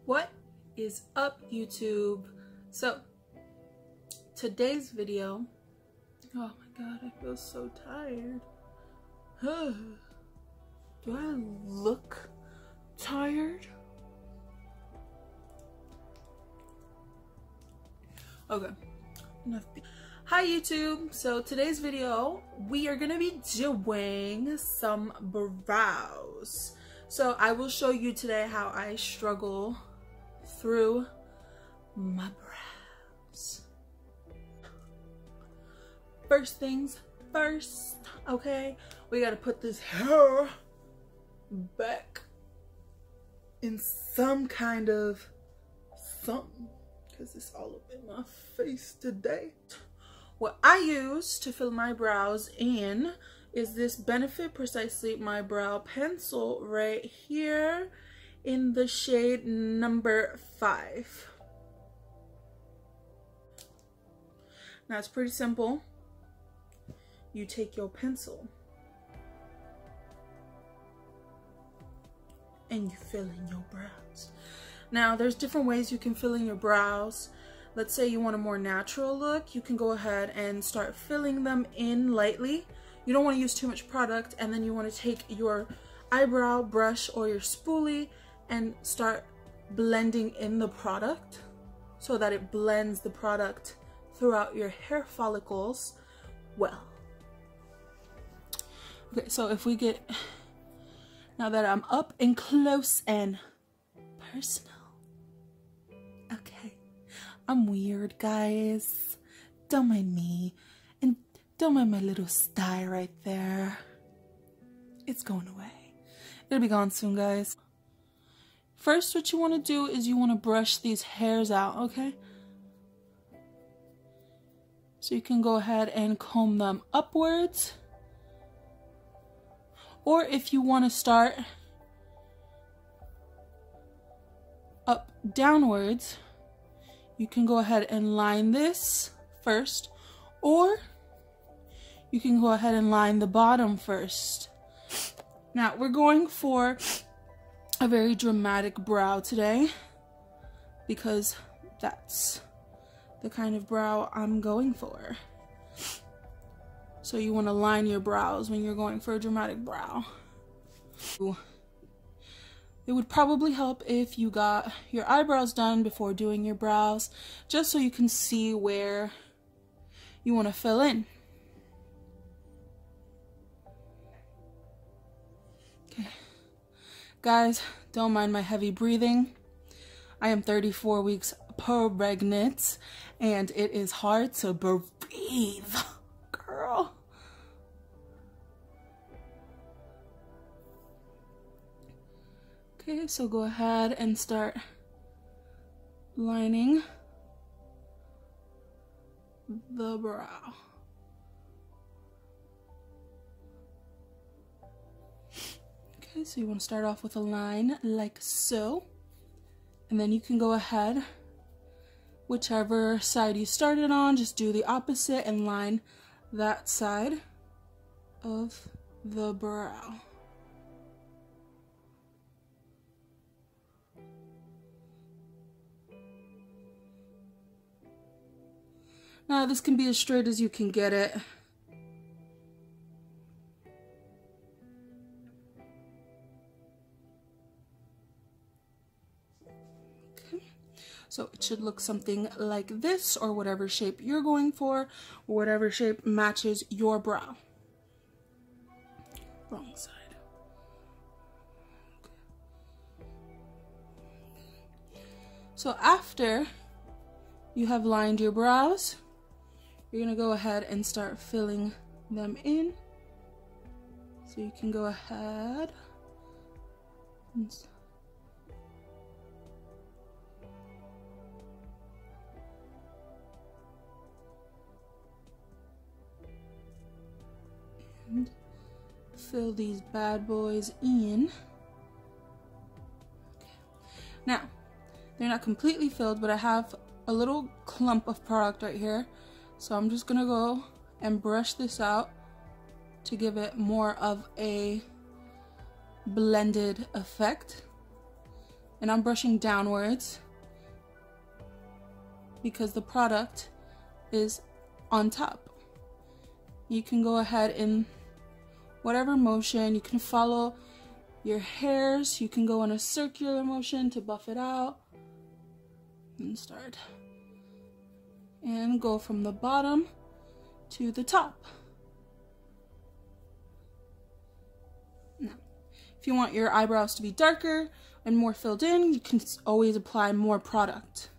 What is up, YouTube? So today's video, oh my god, I feel so tired. Do I look tired? Okay, enough. Hi YouTube. So today's video, we are gonna be doing some brows. So I will show you today how I struggle through my brows. First things first, okay? We gotta put this hair back in some kind of something, because it's all up in my face today. What I use to fill my brows in is this Benefit Precisely My Brow Pencil right here in the shade number 5. Now it's pretty simple. You take your pencil and you fill in your brows. Now there's different ways you can fill in your brows. Let's say you want a more natural look, you can go ahead and start filling them in lightly. You don't want to use too much product, and then you want to take your eyebrow brush or your spoolie and start blending in the product so that it blends the product throughout your hair follicles well. Okay, so if we get, now that I'm up and close and personal, okay, I'm weird, guys, don't mind me, and don't mind my little sty right there. It's going away. It'll be gone soon, guys. First, what you want to do is you want to brush these hairs out, okay? So you can go ahead and comb them upwards. Or if you want to start up downwards, you can go ahead and line this first, or you can go ahead and line the bottom first. Now we're going for a very dramatic brow today because that's the kind of brow I'm going for. So you want to line your brows when you're going for a dramatic brow. It would probably help if you got your eyebrows done before doing your brows, just so you can see where you want to fill in. Okay. Guys, don't mind my heavy breathing. I am 34 weeks pregnant, and it is hard to breathe, girl. Okay, so go ahead and start lining the brow. Okay, so you want to start off with a line like so, and then you can go ahead, whichever side you started on, just do the opposite and line that side of the brow. Now this can be as straight as you can get it. Okay, so it should look something like this, or whatever shape you're going for, or whatever shape matches your brow. Wrong side. Okay. So after you have lined your brows, you're gonna go ahead and start filling them in. So you can go ahead and fill these bad boys in. Okay. Now, they're not completely filled, but I have a little clump of product right here. So I'm just gonna go and brush this out to give it more of a blended effect. And I'm brushing downwards because the product is on top. You can go ahead in whatever motion. You can follow your hairs. You can go in a circular motion to buff it out. And start. And go from the bottom to the top. Now, if you want your eyebrows to be darker and more filled in, you can always apply more product.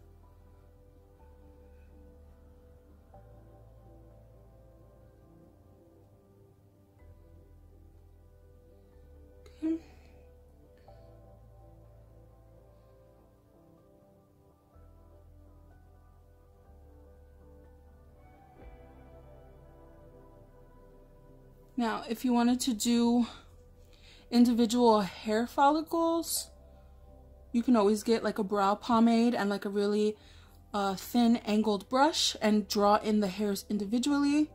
Okay. Now, if you wanted to do individual hair follicles, you can always get like a brow pomade and like a really thin angled brush and draw in the hairs individually,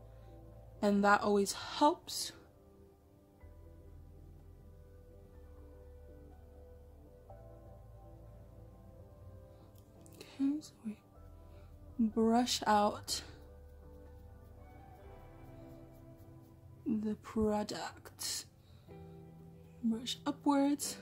and that always helps. Okay, so we brush out the product. Brush upwards.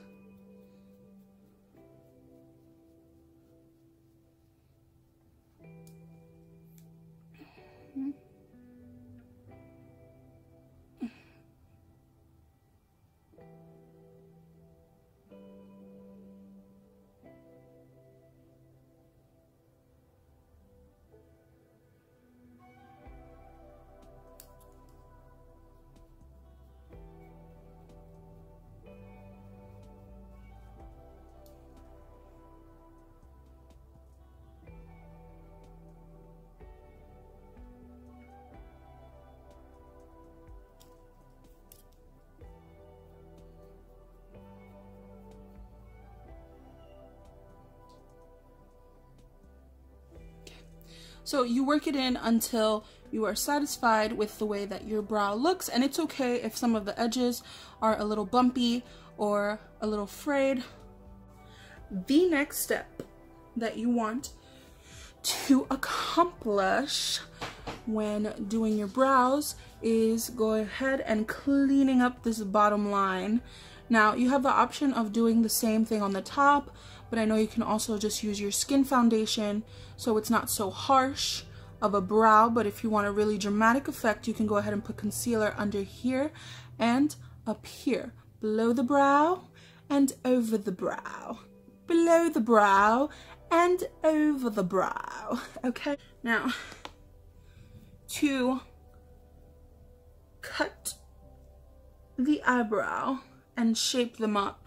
So you work it in until you are satisfied with the way that your brow looks, and it's okay if some of the edges are a little bumpy or a little frayed. The next step that you want to accomplish when doing your brows is go ahead and cleaning up this bottom line. Now you have the option of doing the same thing on the top, but I know you can also just use your skin foundation so it's not so harsh of a brow. But if you want a really dramatic effect, you can go ahead and put concealer under here and up here, below the brow and over the brow, below the brow and over the brow. Okay, now to cut the eyebrow and shape them up,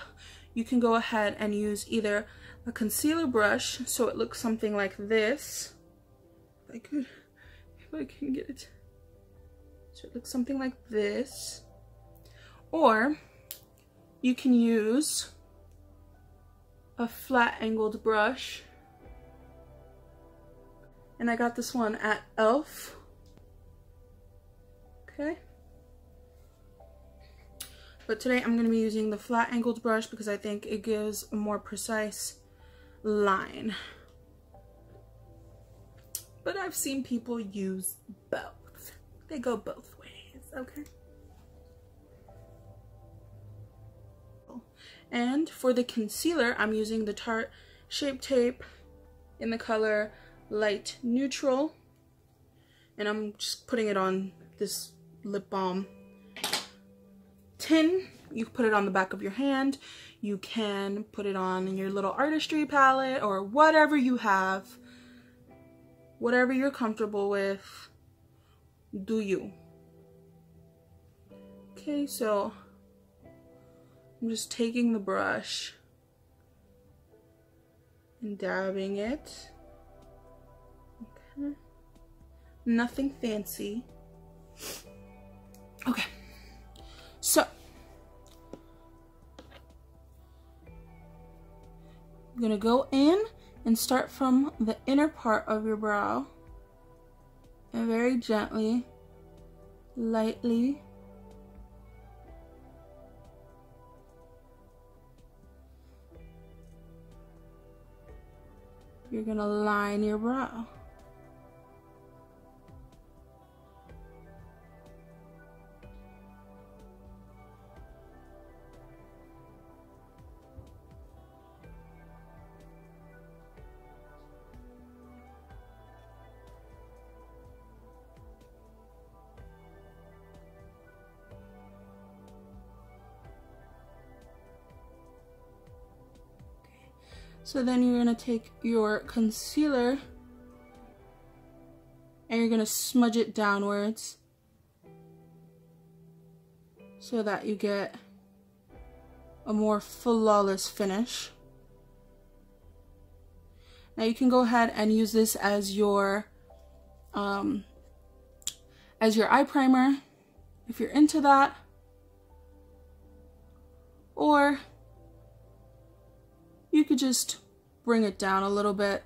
you can go ahead and use either a concealer brush so it looks something like this. If I can get it so it looks something like this, or you can use a flat angled brush, and I got this one at Elf. Okay, but today I'm going to be using the flat angled brush because I think it gives a more precise line. But I've seen people use both. They go both ways, okay? And for the concealer, I'm using the Tarte Shape Tape in the color Light Neutral. And I'm just putting it on this lip balm tin. You can put it on the back of your hand. You can put it on your little artistry palette or whatever you have. Whatever you're comfortable with, do you. Okay, so I'm just taking the brush and dabbing it. Okay. Nothing fancy. Okay. So I'm gonna go in and start from the inner part of your brow and very gently, lightly you're gonna line your brow. So then you're gonna take your concealer and you're gonna smudge it downwards so that you get a more flawless finish. Now you can go ahead and use this as your eye primer if you're into that, or you could just bring it down a little bit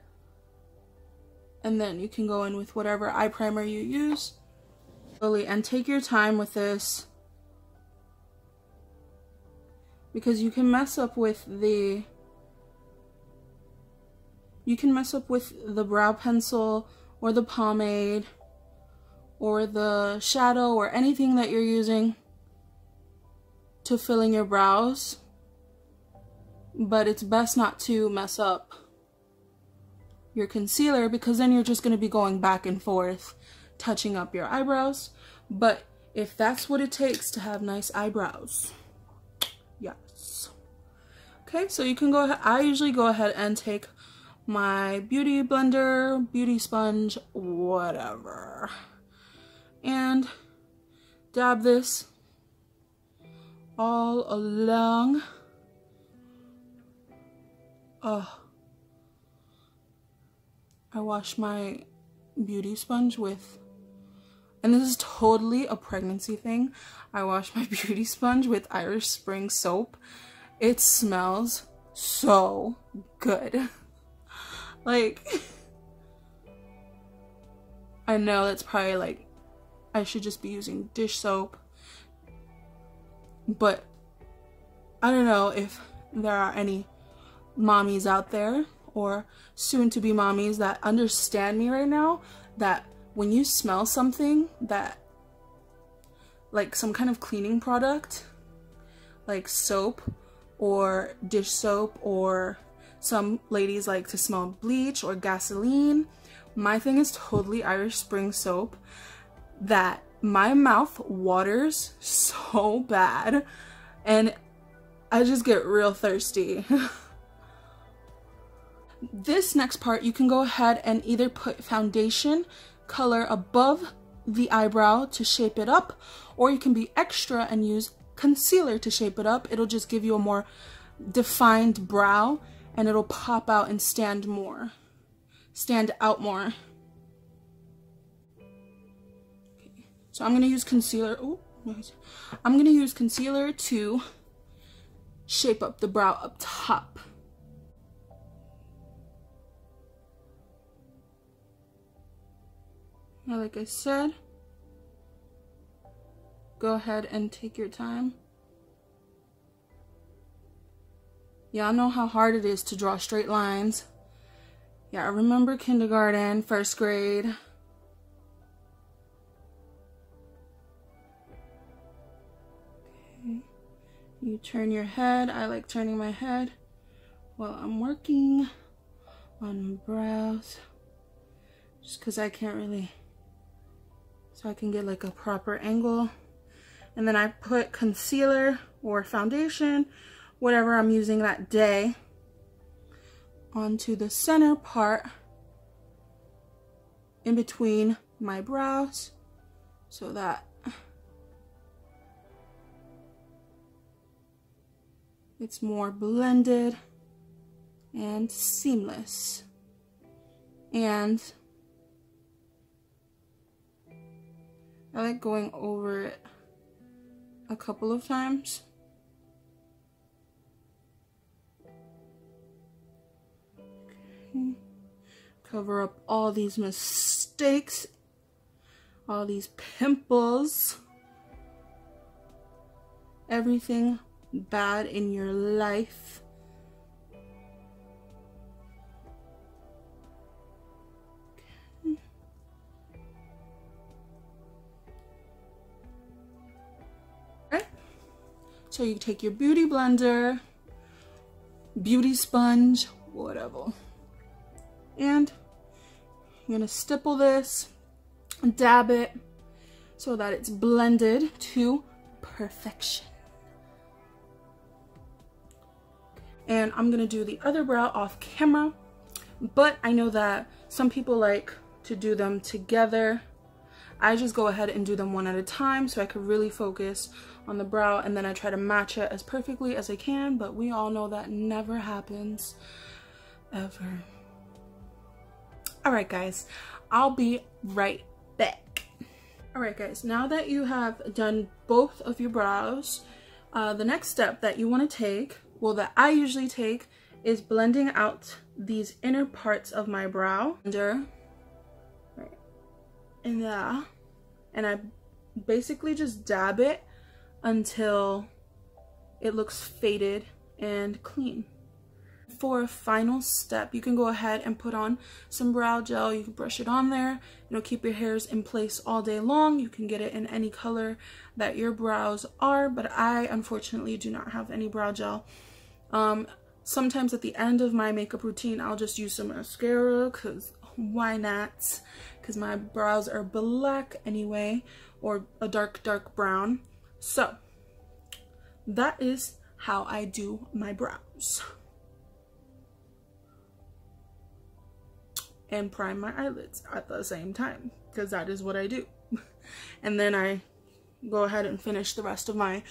and then you can go in with whatever eye primer you use. And take your time with this, because you can mess up with the brow pencil or the pomade or the shadow or anything that you're using to fill in your brows. But it's best not to mess up your concealer, because then you're just going to be going back and forth touching up your eyebrows. But if that's what it takes to have nice eyebrows, yes. Okay, so you can go ahead. I usually go ahead and take my beauty blender, beauty sponge, whatever, and dab this all along. I wash my beauty sponge with, and this is totally a pregnancy thing, I wash my beauty sponge with Irish Spring soap. It smells so good. Like, I know that's probably like, I should just be using dish soap, but I don't know if there are any mommies out there or soon to be mommies that understand me right now, that when you smell something that, like some kind of cleaning product, like soap or dish soap, or some ladies like to smell bleach or gasoline, my thing is totally Irish Spring soap, that my mouth waters so bad and I just get real thirsty. This next part, you can go ahead and either put foundation color above the eyebrow to shape it up, or you can be extra and use concealer to shape it up. It'll just give you a more defined brow and it'll pop out and stand out more. Okay. So I'm gonna use concealer. I'm gonna use concealer to shape up the brow up top. Now, like I said, go ahead and take your time. Y'all know how hard it is to draw straight lines. Yeah, I remember kindergarten, first grade. Okay. You turn your head. I like turning my head while I'm working on my brows, just because I can't really, so I can get like a proper angle. And then I put concealer or foundation, whatever I'm using that day, onto the center part in between my brows so that it's more blended and seamless. And I like going over it a couple of times. Okay. Cover up all these mistakes, all these pimples, everything bad in your life. So you take your beauty blender, beauty sponge, whatever, and you're gonna stipple this, dab it so that it's blended to perfection. And I'm gonna do the other brow off camera, but I know that some people like to do them together. I just go ahead and do them one at a time so I could really focus on the brow, and then I try to match it as perfectly as I can, but we all know that never happens, ever. Alright guys, I'll be right back. Alright guys, now that you have done both of your brows, the next step that you want to take, well that I usually take, is blending out these inner parts of my brow. Under, right in there, and I basically just dab it until it looks faded and clean. For a final step, you can go ahead and put on some brow gel. You can brush it on there. It'll keep your hairs in place all day long. You can get it in any color that your brows are, but I unfortunately do not have any brow gel. Sometimes at the end of my makeup routine, I'll just use some mascara, because why not? Because my brows are black anyway, or a dark brown. So that is how I do my brows. And prime my eyelids at the same time, because that is what I do. And then I go ahead and finish the rest of my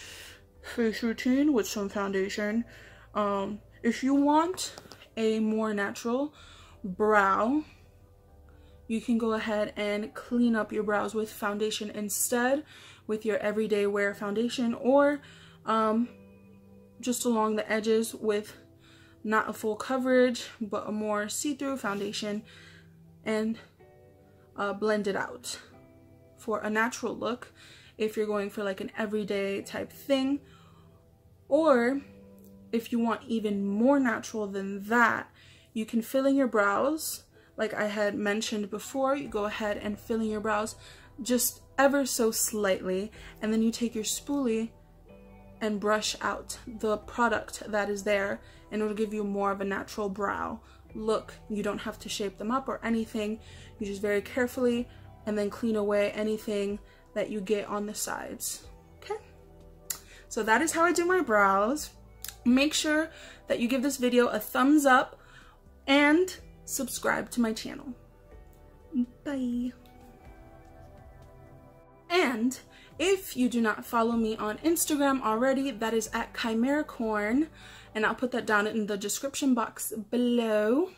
face routine with some foundation. If you want a more natural brow, you can go ahead and clean up your brows with foundation instead, with your everyday wear foundation, or just along the edges with not a full coverage but a more see-through foundation, and blend it out for a natural look if you're going for like an everyday type thing. Or if you want even more natural than that, you can fill in your brows like I had mentioned before. You go ahead and fill in your brows just ever so slightly, and then you take your spoolie and brush out the product that is there, and it'll give you more of a natural brow look. You don't have to shape them up or anything. You just very carefully and then clean away anything that you get on the sides. Okay, so that is how I do my brows. Make sure that you give this video a thumbs up and subscribe to my channel. Bye. And if you do not follow me on Instagram already, that is at Chimaeracorn, and I'll put that down in the description box below.